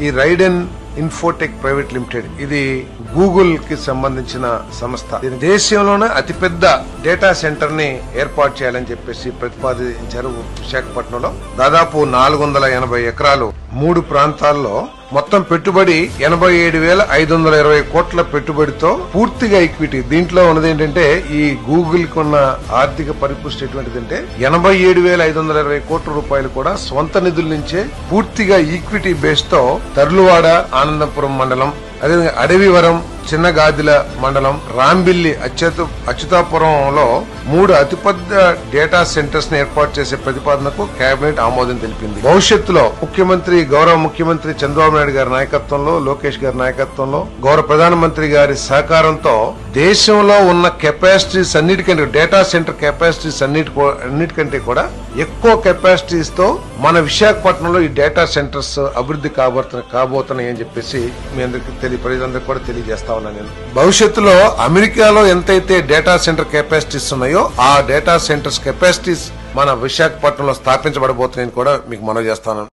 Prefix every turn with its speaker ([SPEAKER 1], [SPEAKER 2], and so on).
[SPEAKER 1] ఈ Raiden Infotech private limited ఇది Google కి సంబంధించిన సంస్థ. దీని దేశంలోనే అతిపెద్ద డేటా సెంటర్ ని ఏర్పాటు చేయాలని చెప్పేసి ప్రతిపాదించారు. విశాఖపట్నంలో దాదాపు 480 ఎకరాలు 3 ప్రాంతాల్లో మొత్తం పెట్టుబడి 87,520 కోట్ల పెట్టుబడితో పూర్తిగా ఈక్విటీ. దీంట్లో ఉన్నది ఏంటంటే ఈ గూగుల్ కు ఉన్న ఆర్థిక పరిపుష్టి ఎటువంటిదంటే 87,520 కోట్ల రూపాయలు కూడా స్వంత నిధుల నుంచే పూర్తిగా ఈక్విటీ బేస్ తో తర్లువాడ ఆనందపురం మండలం, అదేవిధంగా అడవివరం, చిన్నగాదిల మండలం, రాంబిల్లి, అచ్యుతాపురంలో 3 అతిపెద్ద డేటా సెంటర్స్ ని ఏర్పాటు చేసే ప్రతిపాదనకు కేబినెట్ ఆమోదం తెలిపింది. భవిష్యత్తులో గౌరవ ముఖ్యమంత్రి చంద్రబాబు నాయుడు గారి నాయకత్వంలో, లోకేష్ గారి నాయకత్వంలో, గౌరవ ప్రధానమంత్రి గారి సహకారంతో దేశంలో ఉన్న కెపాసిటీస్ అన్నిటికంటే, డేటా సెంటర్ కెపాసిటీస్ అన్నిటికంటే కూడా ఎక్కువ కెపాసిటీస్ తో మన విశాఖపట్నంలో ఈ డేటా సెంటర్స్ అభివృద్ధి కాబోతున్నాయి అని చెప్పేసి మీ అందరికీ ప్రజలందరికీ కూడా తెలియజేస్తా ఉన్నాను. నేను భవిష్యత్తులో అమెరికాలో ఎంతైతే డేటా సెంటర్ కెపాసిటీస్ ఉన్నాయో ఆ డేటా సెంటర్స్ కెపాసిటీస్ మన విశాఖపట్నంలో స్థాపించబడబోతున్నాయని కూడా మీకు మనవి చేస్తాను.